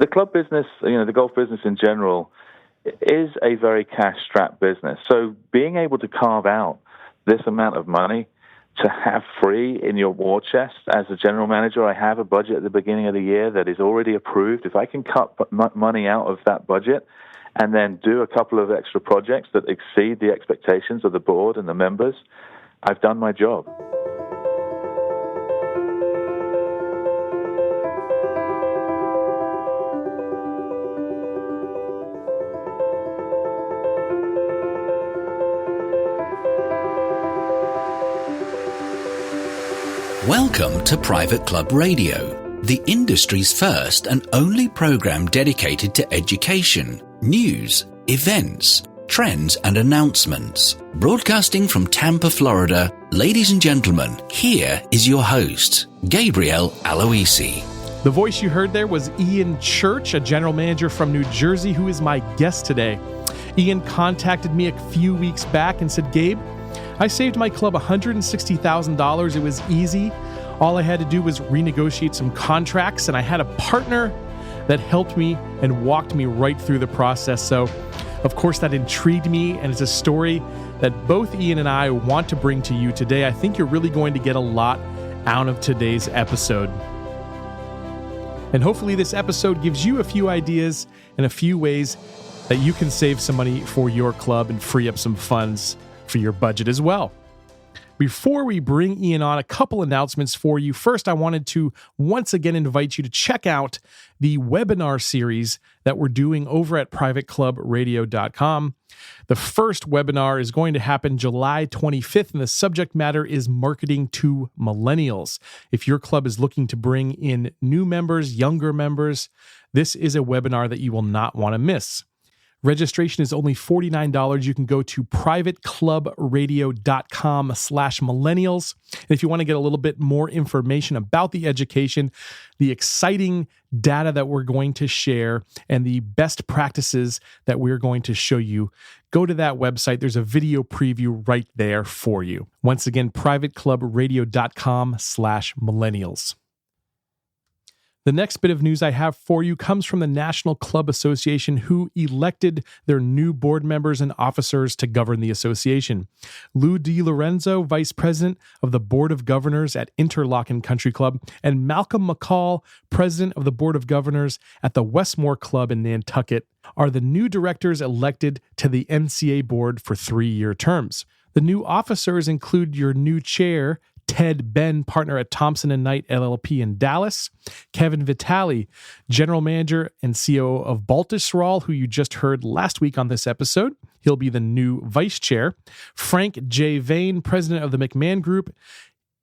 the club business, the golf business in general, is a very cash-strapped business. So being able to carve out this amount of money to have free in your war chest as a general manager, I have a budget at the beginning of the year that is already approved. If I can cut money out of that budget and then do a couple of extra projects that exceed the expectations of the board and the members, I've done my job. Welcome to Private Club Radio, the industry's first and only program dedicated to education, news, events, trends and announcements. Broadcasting from Tampa, Florida, ladies and gentlemen, here is your host, Gabriel Aloisi. The voice you heard there was Ian Church, a general manager from New Jersey, who is my guest today. Ian contacted me a few weeks back and said, Gabe, I saved my club $160,000. It was easy. All I had to do was renegotiate some contracts, and I had a partner that helped me and walked me right through the process. So, of course, that intrigued me, and it's a story that both Ian and I want to bring to you today. I think you're really going to get a lot out of today's episode. And hopefully this episode gives you a few ideas and a few ways that you can save some money for your club and free up some funds for your budget as well. Before we bring Ian on, a couple announcements for you. First, I wanted to once again invite you to check out the webinar series that we're doing over at privateclubradio.com. The first webinar is going to happen July 25th, and the subject matter is marketing to millennials. If your club is looking to bring in new members, younger members, this is a webinar that you will not want to miss. Registration is only $49. You can go to privateclubradio.com/millennials. And if you want to get a little bit more information about the education, the exciting data that we're going to share, and the best practices that we're going to show you, go to that website. There's a video preview right there for you. Once again, privateclubradio.com/millennials. The next bit of news I have for you comes from the National Club Association, who elected their new board members and officers to govern the association. Lou DiLorenzo, Vice President of the Board of Governors at Interlochen Country Club, and Malcolm McCall, President of the Board of Governors at the Westmore Club in Nantucket, are the new directors elected to the NCA board for 3-year terms. The new officers include your new chair, Ted Ben, partner at Thompson & Knight LLP in Dallas; Kevin Vitale, general manager and COO of Baltusrol, who you just heard last week on this episode. He'll be the new vice chair. Frank J. Vane, president of the McMahon Group.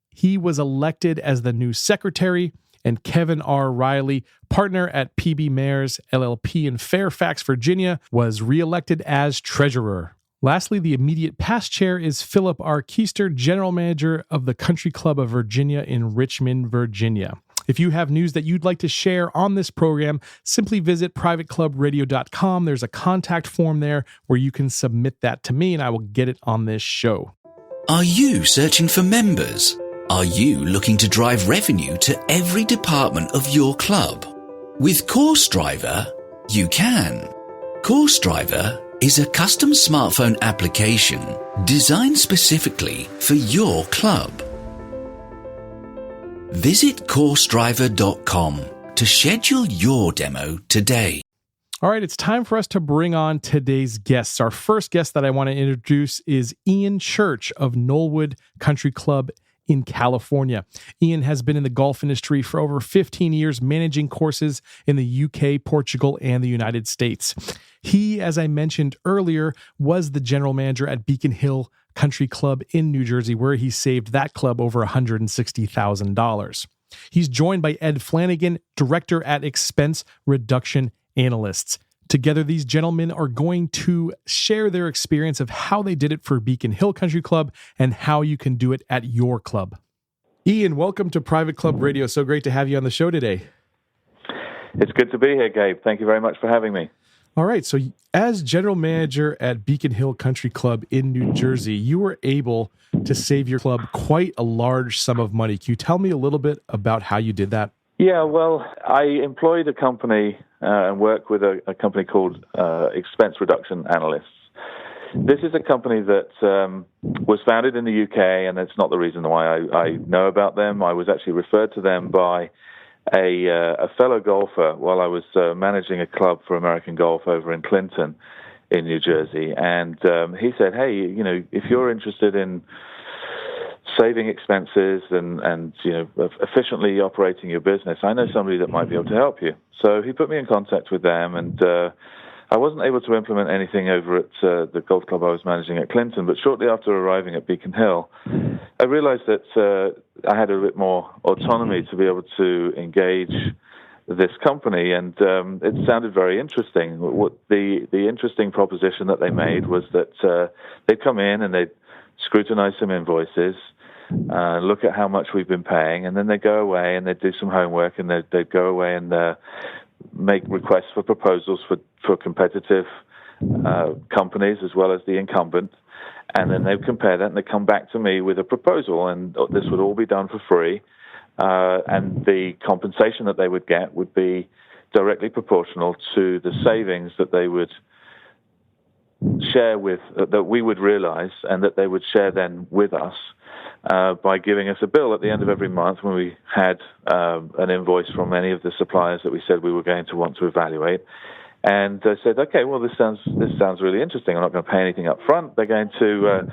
He was elected as the new secretary. And Kevin R. Riley, partner at PB Mayers LLP in Fairfax, Virginia, was reelected as treasurer. Lastly, the immediate past chair is Philip R. Keister, general manager of the Country Club of Virginia in Richmond, Virginia. If you have news that you'd like to share on this program, simply visit privateclubradio.com. There's a contact form there where you can submit that to me, and I will get it on this show. Are you searching for members? Are you looking to drive revenue to every department of your club? With CourseDriver, you can. CourseDriver is a custom smartphone application designed specifically for your club. Visit CourseDriver.com to schedule your demo today. All right, it's time for us to bring on today's guests. Our first guest that I want to introduce is Ian Church of Knollwood Country Club in California. Ian has been in the golf industry for over 15 years, managing courses in the UK, Portugal, and the United States. He, as I mentioned earlier, was the general manager at Beacon Hill Country Club in New Jersey, where he saved that club over $160,000. He's joined by Ed Flanagan, director at Expense Reduction Analysts. Together, these gentlemen are going to share their experience of how they did it for Beacon Hill Country Club and how you can do it at your club. Ian, welcome to Private Club Radio. So great to have you on the show today. It's good to be here, Gabe. Thank you very much for having me. All right. So as general manager at Beacon Hill Country Club in New Jersey, you were able to save your club quite a large sum of money. Can you tell me a little bit about how you did that? Yeah, well, I employed a company and work with a company called Expense Reduction Analysts. This is a company that was founded in the UK, and that's not the reason why I know about them. I was actually referred to them by a fellow golfer while I was managing a club for American Golf over in Clinton in New Jersey. And he said, hey, if you're interested in saving expenses and efficiently operating your business, I know somebody that might be able to help you. So he put me in contact with them, and I wasn't able to implement anything over at the golf club I was managing at Clinton, but shortly after arriving at Beacon Hill, I realized that I had a bit more autonomy to be able to engage this company, and it sounded very interesting. What the interesting proposition that they made was that they'd come in and they'd scrutinize some invoices, look at how much we've been paying, and then they'd go away and they'd do some homework, and they'd go away and make requests for proposals for competitive companies as well as the incumbent, and then they'd compare that and they'd come back to me with a proposal, and this would all be done for free, and the compensation that they would get would be directly proportional to the savings that they would share with, that we would realize, and that they would share then with us by giving us a bill at the end of every month when we had an invoice from any of the suppliers that we said we were going to want to evaluate. And I said, okay, well, this sounds really interesting. I'm not going to pay anything up front. They're going to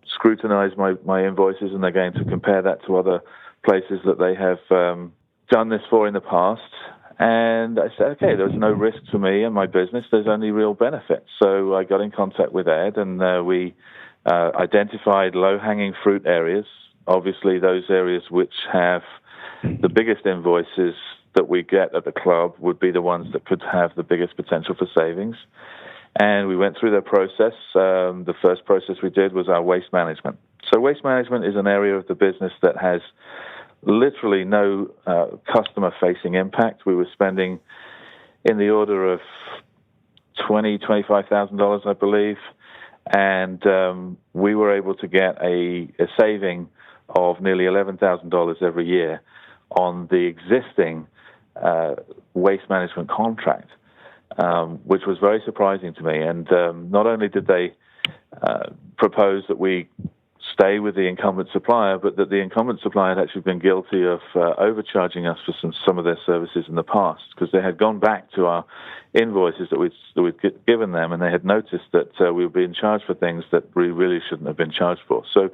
scrutinize my invoices, and they're going to compare that to other places that they have done this for in the past. And I said, okay, there's no risk to me and my business. There's only real benefits. So I got in contact with Ed, and we identified low-hanging fruit areas. Obviously, those areas which have the biggest invoices that we get at the club would be the ones that could have the biggest potential for savings. And we went through their process. The first process we did was our waste management. So waste management is an area of the business that has literally no customer-facing impact. We were spending in the order of $25,000, I believe, and we were able to get a saving of nearly $11,000 every year on the existing waste management contract, which was very surprising to me. And not only did they propose that we stay with the incumbent supplier, but that the incumbent supplier had actually been guilty of overcharging us for some of their services in the past, because they had gone back to our invoices that we'd given them, and they had noticed that we were being charged for things that we really shouldn't have been charged for. So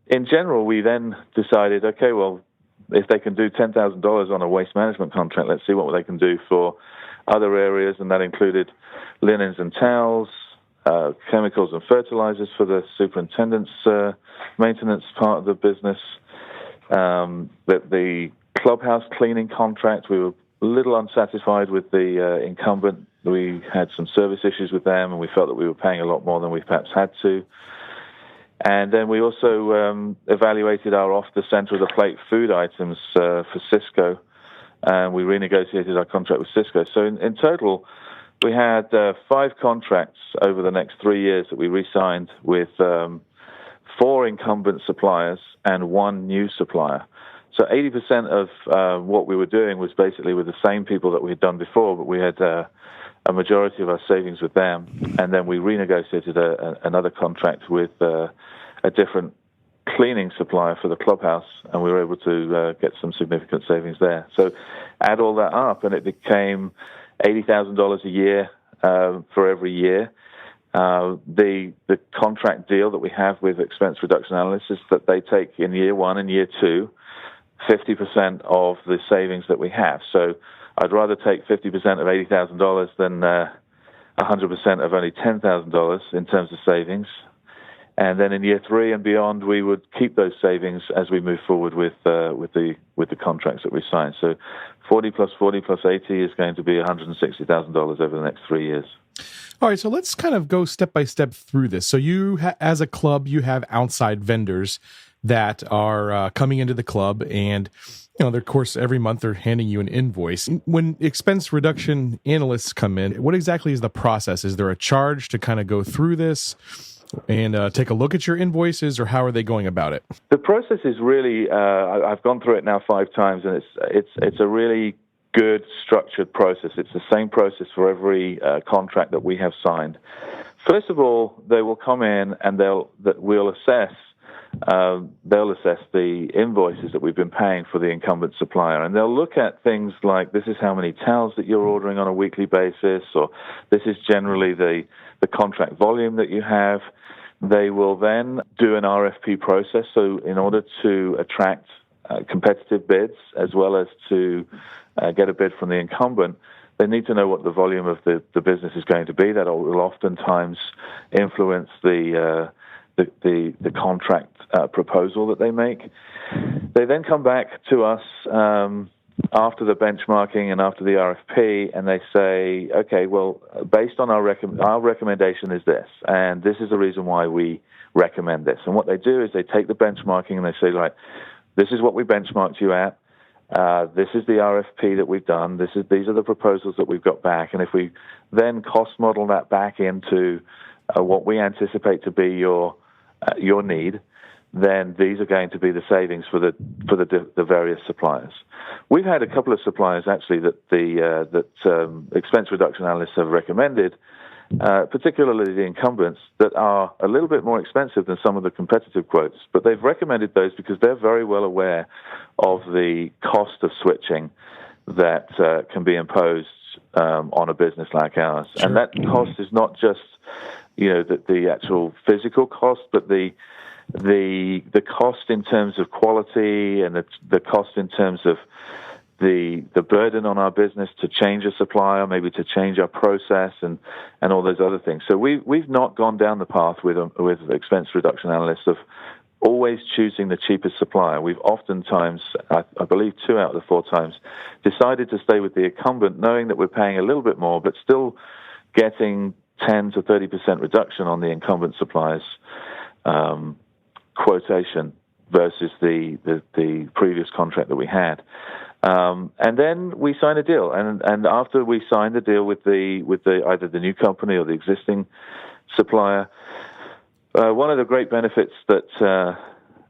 in general, we then decided, okay, well, if they can do $10,000 on a waste management contract, let's see what they can do for other areas, and that included linens and towels, chemicals and fertilizers for the superintendent's maintenance part of the business. The clubhouse cleaning contract, we were a little unsatisfied with the incumbent. We had some service issues with them, and we felt that we were paying a lot more than we perhaps had to. And then we also evaluated our off-the-center-of-the-plate food items for Cisco, and we renegotiated our contract with Cisco. So in total, we had 5 contracts over the next 3 years that we re-signed with 4 incumbent suppliers and 1 new supplier. So 80% of what we were doing was basically with the same people that we had done before, but we had a majority of our savings with them. And then we renegotiated another contract with a different cleaning supplier for the clubhouse, and we were able to get some significant savings there. So add all that up, and it became $80,000 a year for every year. The contract deal that we have with Expense Reduction Analysts is that they take in year 1 and year 2 50% of the savings that we have. So I'd rather take 50% of $80,000 than 100% of only $10,000 in terms of savings. And then in year 3 and beyond, we would keep those savings as we move forward with the contracts that we sign. So 40 plus 40 plus 80 is going to be $160,000 over the next 3 years. All right, so let's kind of go step by step through this. So you, as a club, you have outside vendors that are coming into the club, and of course, every month they're handing you an invoice. When expense reduction analysts come in, what exactly is the process? Is there a charge to kind of go through this? and take a look at your invoices, or how are they going about it? The process is really, I've gone through it now 5 times, and it's a really good structured process. It's the same process for every contract that we have signed. First of all, they will come in and we'll assess. They'll assess the invoices that we've been paying for the incumbent supplier, and they'll look at things like, this is how many towels that you're ordering on a weekly basis, or this is generally the contract volume that you have. They will then do an RFP process, so in order to attract competitive bids as well as to get a bid from the incumbent, they need to know what the volume of the business is going to be. That will oftentimes influence the contract proposal that they make. They then come back to us after the benchmarking and after the RFP, and they say, okay, well, based on our recommendation is this, and this is the reason why we recommend this. And what they do is they take the benchmarking and they say, right, this is what we benchmarked you at. This is the RFP that we've done. These are the proposals that we've got back. And if we then cost model that back into what we anticipate to be your need, then these are going to be the savings for the various suppliers. We've had a couple of suppliers actually that expense reduction analysts have recommended, particularly the incumbents, that are a little bit more expensive than some of the competitive quotes. But they've recommended those because they're very well aware of the cost of switching that can be imposed on a business like ours. Sure. And that cost is not just the actual physical cost, but the cost in terms of quality, and the cost in terms of the burden on our business to change a supplier, maybe to change our process, and all those other things. So we've not gone down the path with expense reduction analysts of always choosing the cheapest supplier. We've oftentimes, I believe 2 out of the 4 times, decided to stay with the incumbent, knowing that we're paying a little bit more, but still getting 10 to 30% reduction on the incumbent supplier's quotation versus the previous contract that we had. And then we sign a deal, and after we sign the deal with either the new company or the existing supplier, one of the great benefits that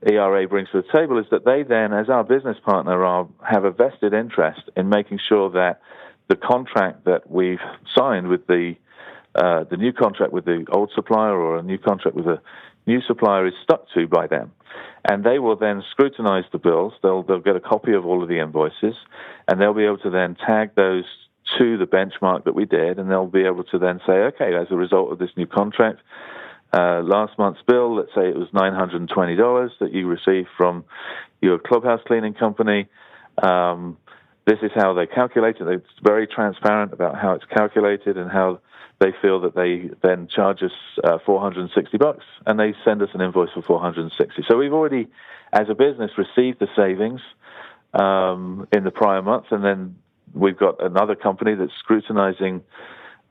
ERA brings to the table is that they then, as our business partner, have a vested interest in making sure that the contract that we've signed with the new contract with the old supplier, or a new contract with a new supplier, is stuck to by them. And they will then scrutinize the bills. They'll get a copy of all of the invoices, and they'll be able to then tag those to the benchmark that we did, and they'll be able to then say, okay, as a result of this new contract, last month's bill, let's say it was $920 that you received from your clubhouse cleaning company. This is how they calculate it. It's very transparent about how it's calculated and how they feel that they then charge us $460, and they send us an invoice for $460. So we've already, as a business, received the savings in the prior month, and then we've got another company that's scrutinizing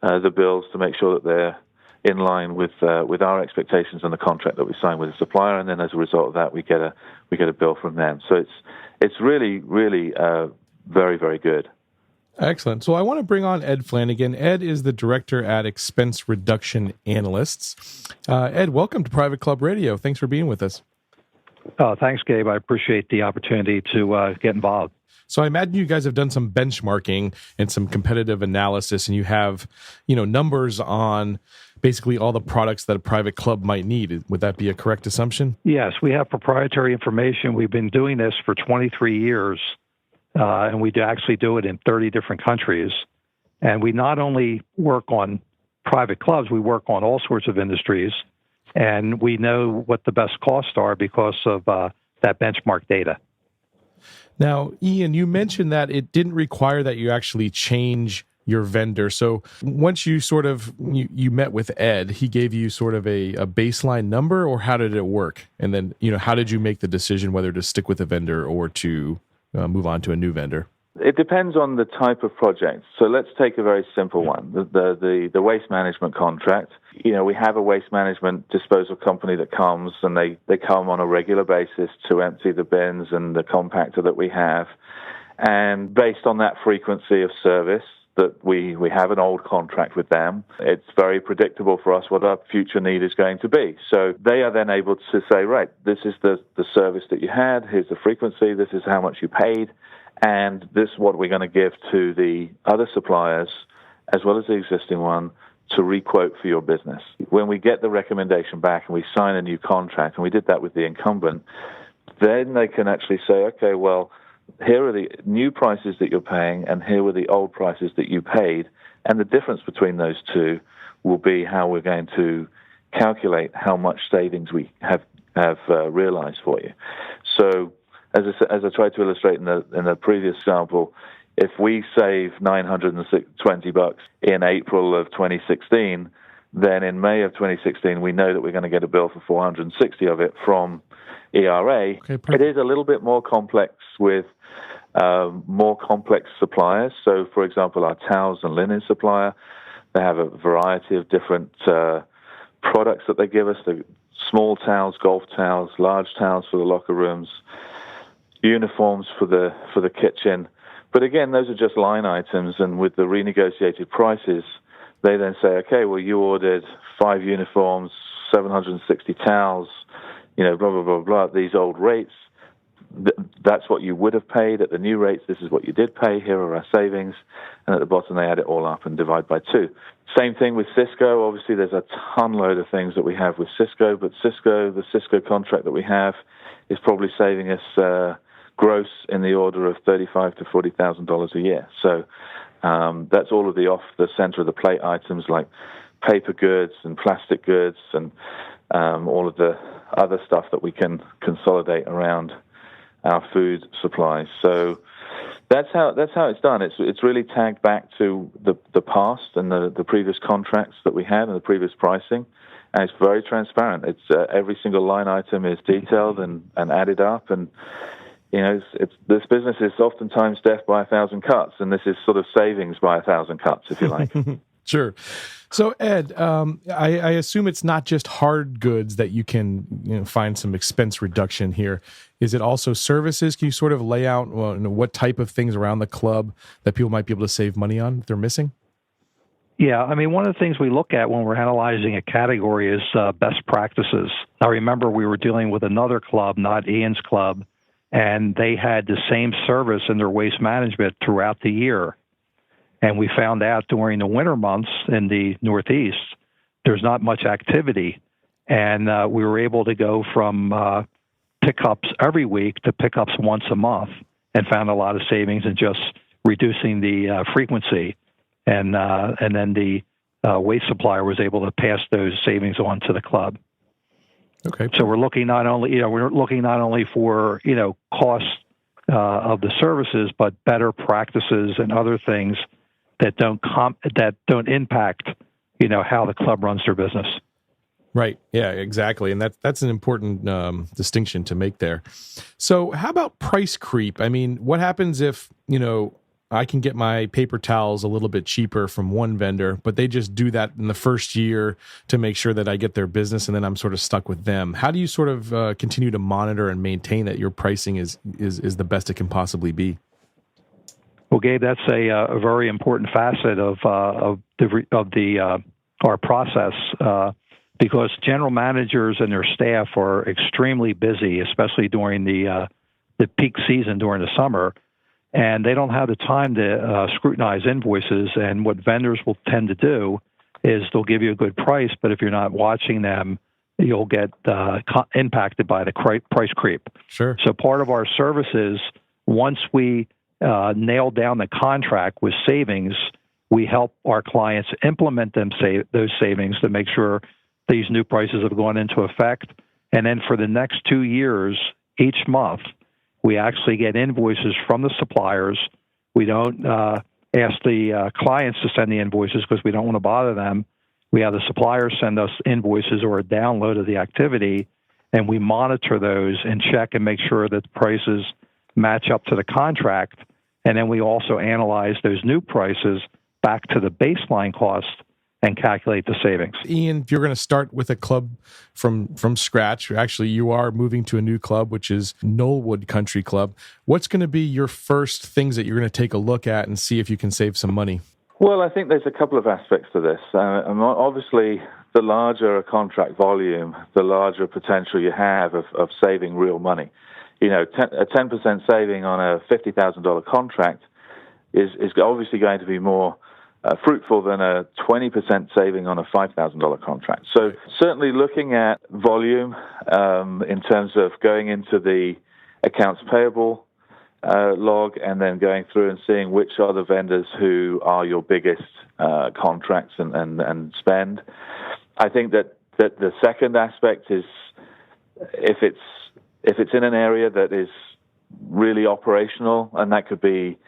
the bills to make sure that they're in line with our expectations and the contract that we signed with the supplier, and then as a result of that, we get a bill from them. So it's really very, very good. Excellent. So I want to bring on Ed Flanagan. Ed is the director at Expense Reduction Analysts. Ed, welcome to Private Club Radio. Thanks for being with us. Thanks, Gabe. I appreciate the opportunity to get involved. So I imagine you guys have done some benchmarking and some competitive analysis, and you have, numbers on basically all the products that a private club might need. Would that be a correct assumption? Yes, we have proprietary information. We've been doing this for 23 years. And we actually do it in 30 different countries. And we not only work on private clubs, we work on all sorts of industries. And we know what the best costs are because of that benchmark data. Now, Ian, you mentioned that it didn't require that you actually change your vendor. So once you you met with Ed, he gave you sort of a baseline number, or how did it work? And then, how did you make the decision whether to stick with a vendor or to move on to a new vendor? It depends on the type of project. So let's take a very simple one, the waste management contract. We have a waste management disposal company that comes, and they come on a regular basis to empty the bins and the compactor that we have. And based on that frequency of service, that we have an old contract with them. It's very predictable for us what our future need is going to be. So they are then able to say, right, this is the service that you had, here's the frequency, this is how much you paid, and this is what we're going to give to the other suppliers as well as the existing one to requote for your business. When we get the recommendation back and we sign a new contract, and we did that with the incumbent, then they can actually say, okay, well, here are the new prices that you're paying, and here were the old prices that you paid, and the difference between those two will be how we're going to calculate how much savings we have realized for you. So, as I tried to illustrate in the previous example, if we save $920 in April of 2016, then in May of 2016 we know that we're going to get a bill for 460 of it from ERA. Okay, it is a little bit more complex with more complex suppliers. So, for example, our towels and linen supplier, they have a variety of different products that they give us. The small towels, golf towels, large towels for the locker rooms, uniforms for the kitchen. But again, those are just line items, and with the renegotiated prices, they then say, okay, well, you ordered 5 uniforms, 760 towels, blah, blah, blah, blah, these old rates. That's what you would have paid at the new rates. This is what you did pay. Here are our savings. And at the bottom, they add it all up and divide by 2. Same thing with Cisco. Obviously, there's a ton load of things that we have with Cisco, but the Cisco contract that we have is probably saving us gross in the order of $35,000 to $40,000 a year. So that's all of the off the center of the plate items like paper goods and plastic goods and all of the other stuff that we can consolidate around our food supplies. So that's how it's done. It's really tagged back to the past and the previous contracts that we had and the previous pricing, and it's very transparent. It's every single line item is detailed and added up, and this business is oftentimes death by 1,000 cuts, and this is sort of savings by 1,000 cuts, if you like. Sure. So, Ed, I assume it's not just hard goods that you can find some expense reduction here. Is it also services? Can you sort of lay out what type of things around the club that people might be able to save money on if they're missing? Yeah, I mean, one of the things we look at when we're analyzing a category is best practices. I remember we were dealing with another club, not Ian's club, and they had the same service in their waste management throughout the year. And we found out during the winter months in the Northeast, there's not much activity. And we were able to go from pickups every week to pickups once a month, and found a lot of savings in just reducing the frequency. And then the waste supplier was able to pass those savings on to the club. Okay. So we're looking not only for cost of the services, but better practices and other things that don't impact how the club runs their business. Right. Yeah. Exactly. And that's an important distinction to make there. So, how about price creep? I mean, what happens if I can get my paper towels a little bit cheaper from one vendor, but they just do that in the first year to make sure that I get their business, and then I'm sort of stuck with them. How do you sort of continue to monitor and maintain that your pricing is the best it can possibly be? Well, Gabe, that's a very important facet of our process because general managers and their staff are extremely busy, especially during the peak season during the summer. And they don't have the time to scrutinize invoices. And what vendors will tend to do is they'll give you a good price, but if you're not watching them, you'll get impacted by the price creep. Sure. So part of our services, once we nail down the contract with savings, we help our clients implement those savings to make sure these new prices have gone into effect. And then for the next 2 years, each month, we actually get invoices from the suppliers. We don't ask the clients to send the invoices because we don't want to bother them. We have the suppliers send us invoices or a download of the activity, and we monitor those and check and make sure that the prices match up to the contract. And then we also analyze those new prices back to the baseline cost and calculate the savings. Ian, if you're going to start with a club from scratch, actually you are moving to a new club, which is Knollwood Country Club. What's going to be your first things that you're going to take a look at and see if you can save some money? Well, I think there's a couple of aspects to this. Obviously, the larger a contract volume, the larger potential you have of saving real money. You know, a 10% saving on a $50,000 contract is obviously going to be more fruitful than a 20% saving on a $5,000 contract. So certainly looking at volume in terms of going into the accounts payable log and then going through and seeing which are the vendors who are your biggest contracts and spend. I think that the second aspect is if it's in an area that is really operational, and that could be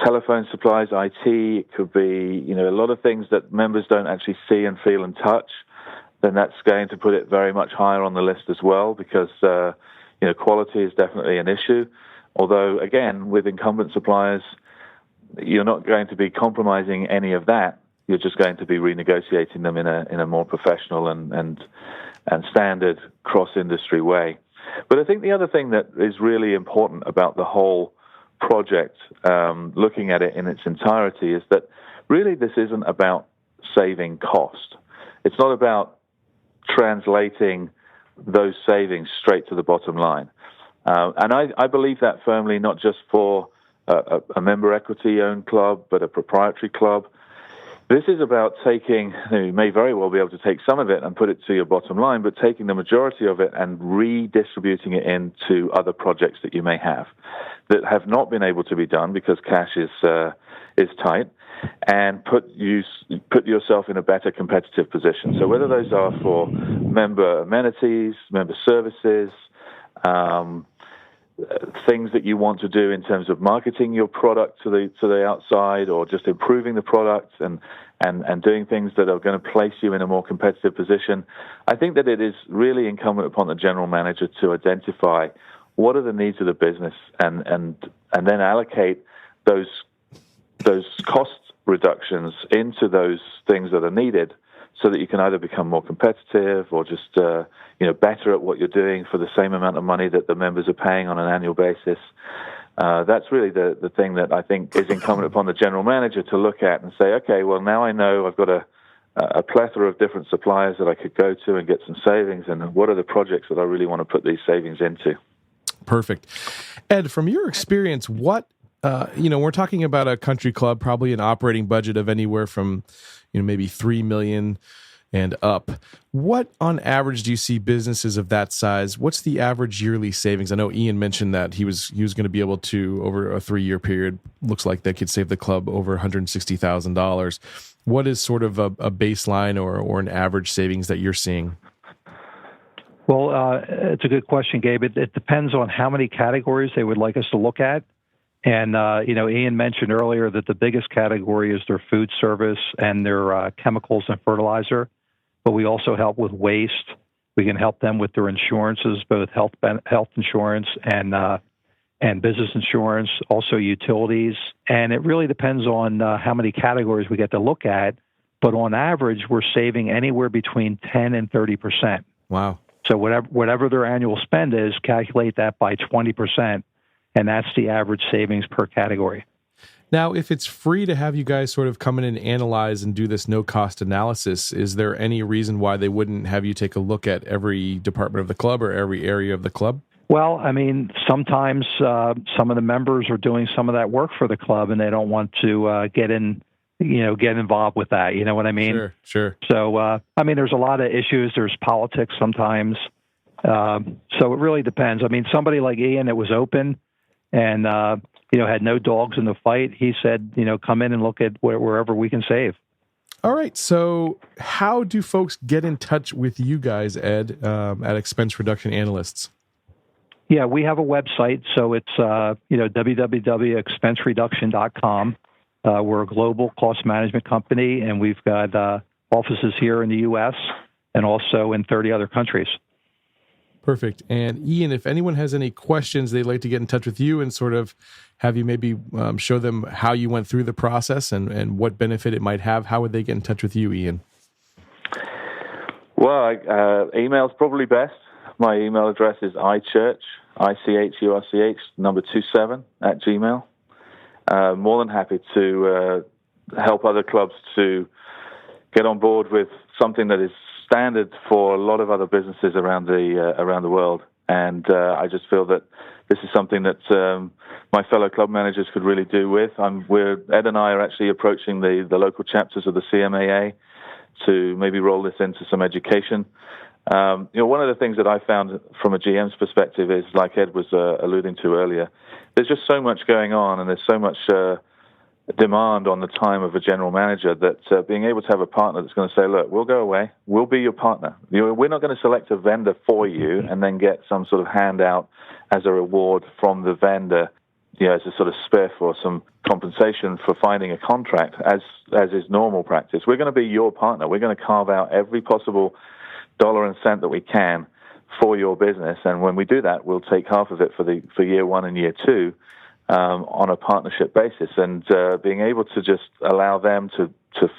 telephone supplies, IT, it could be, you know, a lot of things that members don't actually see and feel and touch, then that's going to put it very much higher on the list as well, because, you know, quality is definitely an issue. Although, again, with incumbent suppliers, you're not going to be compromising any of that. You're just going to be renegotiating them in a more professional and standard cross-industry way. But I think the other thing that is really important about the whole project, looking at it in its entirety, is that really this isn't about saving cost. It's not about translating those savings straight to the bottom line. And I believe that firmly, not just for a member equity-owned club, but a proprietary club. This is about taking, you may very well be able to take some of it and put it to your bottom line, but taking the majority of it and redistributing it into other projects that you may have that have not been able to be done because cash is tight, and put yourself in a better competitive position. So whether those are for member amenities, member services, things that you want to do in terms of marketing your product to the outside, or just improving the product and doing things that are going to place you in a more competitive position. I think that it is really incumbent upon the general manager to identify what are the needs of the business and then allocate those cost reductions into those things that are needed, so that you can either become more competitive or just better at what you're doing for the same amount of money that the members are paying on an annual basis. That's really the thing that I think is incumbent upon the general manager to look at and say, okay, well, now I know I've got a plethora of different suppliers that I could go to and get some savings, and what are the projects that I really want to put these savings into. Perfect. Ed, from your experience, what we're talking about a country club, probably an operating budget of anywhere from, maybe $3 million and up. What, on average, do you see businesses of that size? What's the average yearly savings? I know Ian mentioned that he was going to be able to, over a 3-year period, looks like they could save the club over $160,000. What is sort of a baseline or an average savings that you're seeing? Well, it's a good question, Gabe. It depends on how many categories they would like us to look at. And, Ian mentioned earlier that the biggest category is their food service and their chemicals and fertilizer. But we also help with waste. We can help them with their insurances, both health insurance and business insurance, also utilities. And it really depends on how many categories we get to look at. But on average, we're saving anywhere between 10 and 30%. Wow. So whatever their annual spend is, calculate that by 20%. And that's the average savings per category. Now, if it's free to have you guys sort of come in and analyze and do this no-cost analysis, is there any reason why they wouldn't have you take a look at every department of the club or every area of the club? Well, I mean, sometimes some of the members are doing some of that work for the club, and they don't want to get involved with that. You know what I mean? Sure. So, there's a lot of issues. There's politics sometimes. So it really depends. I mean, somebody like Ian, it was open and, had no dogs in the fight. He said, come in and look at wherever we can save. All right. So how do folks get in touch with you guys, Ed, at Expense Reduction Analysts? Yeah, we have a website. So it's, www.expensereduction.com. We're a global cost management company, and we've got offices here in the U.S. and also in 30 other countries. Perfect. And Ian, if anyone has any questions, they'd like to get in touch with you and sort of have you maybe show them how you went through the process and what benefit it might have, how would they get in touch with you, Ian? Well, email's probably best. My email address is ichurch, ICHURCH, number 27 @gmail. More than happy to help other clubs to get on board with something that is standard for a lot of other businesses around the world. And I just feel that this is something that my fellow club managers could really do with. Ed and I are actually approaching the local chapters of the CMAA to maybe roll this into some education. One of the things that I found from a GM's perspective is, like Ed was alluding to earlier, there's just so much going on, and there's so much demand on the time of a general manager that being able to have a partner that's going to say, look, we'll go away, we'll be your partner. We're not going to select a vendor for you and then get some sort of handout as a reward from the vendor, as a sort of spiff or some compensation for finding a contract, as is normal practice. We're going to be your partner. We're going to carve out every possible dollar and cent that we can for your business, and when we do that, we'll take half of it for year one and year two on a partnership basis. And being able to just allow them to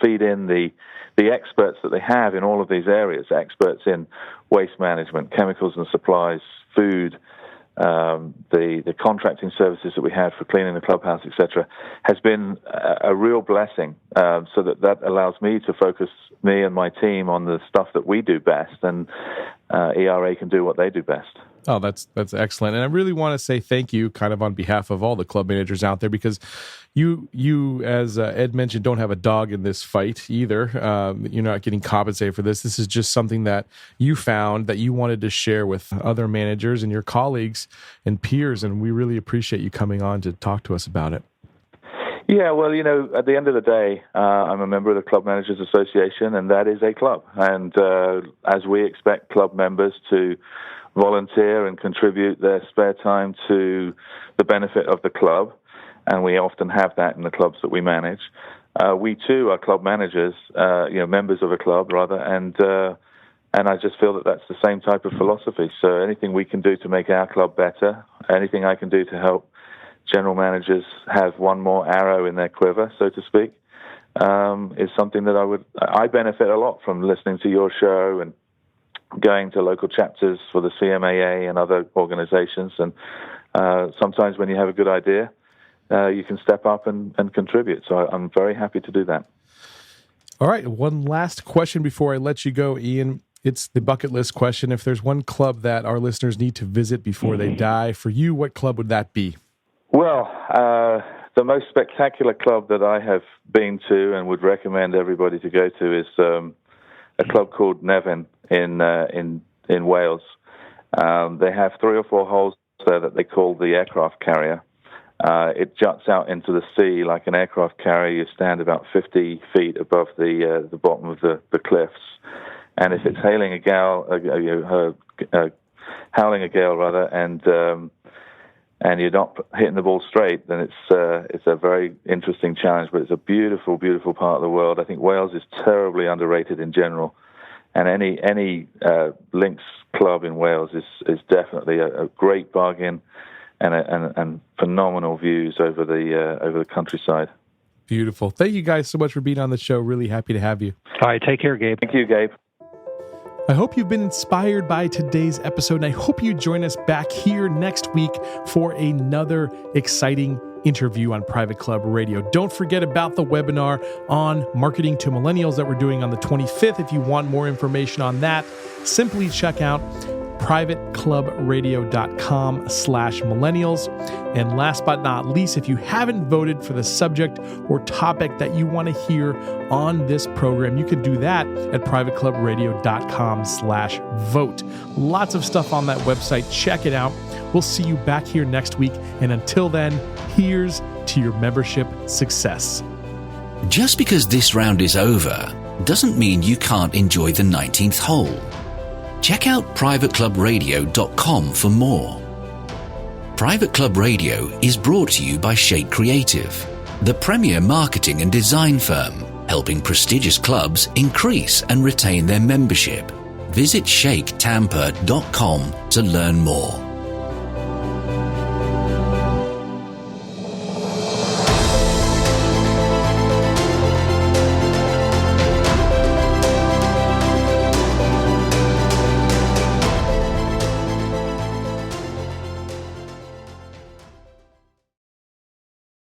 feed in the experts that they have in all of these areas, experts in waste management, chemicals and supplies, food, the contracting services that we have for cleaning the clubhouse, etc., has been a real blessing. So that allows me to focus me and my team on the stuff that we do best, and ERA can do what they do best. Oh, that's excellent. And I really want to say thank you kind of on behalf of all the club managers out there, because you as Ed mentioned, don't have a dog in this fight either. You're not getting compensated for this. This is just something that you found that you wanted to share with other managers and your colleagues and peers, and we really appreciate you coming on to talk to us about it. Yeah, well, at the end of the day, I'm a member of the Club Managers Association, and that is a club. And as we expect club members to volunteer and contribute their spare time to the benefit of the club, and we often have that in the clubs that we manage. We too are club managers, members of a club rather, and I just feel that that's the same type of philosophy. So anything we can do to make our club better, anything I can do to help general managers have one more arrow in their quiver, so to speak, is something that I benefit a lot from listening to your show and going to local chapters for the CMAA and other organizations. And sometimes when you have a good idea, you can step up and contribute. So I'm very happy to do that. All right. One last question before I let you go, Ian. It's the bucket list question. If there's one club that our listeners need to visit before they die, for you, what club would that be? Well, the most spectacular club that I have been to and would recommend everybody to go to is a club called Nevin in Wales. They have 3 or 4 holes there that they call the aircraft carrier. It juts out into the sea like an aircraft carrier. You stand about 50 feet above the bottom of the cliffs, and if it's howling a gale, and you're not hitting the ball straight, then it's a very interesting challenge. But it's a beautiful, beautiful part of the world. I think Wales is terribly underrated in general, and any links club in Wales is definitely a great bargain and phenomenal views over the countryside. Beautiful. Thank you guys so much for being on the show. Really happy to have you. All right, take care, Gabe. Thank you, Gabe. I hope you've been inspired by today's episode, and I hope you join us back here next week for another exciting interview on Private Club Radio. Don't forget about the webinar on marketing to millennials that we're doing on the 25th. If you want more information on that, simply check out privateclubradio.com/millennials. And last but not least, if you haven't voted for the subject or topic that you want to hear on this program, you can do that at privateclubradio.com/vote. Lots of stuff on that website. Check it out. We'll see you back here next week. And until then, here's to your membership success. Just because this round is over doesn't mean you can't enjoy the 19th hole. Check out privateclubradio.com for more. Private Club Radio is brought to you by Shake Creative, the premier marketing and design firm, helping prestigious clubs increase and retain their membership. Visit shaketampa.com to learn more.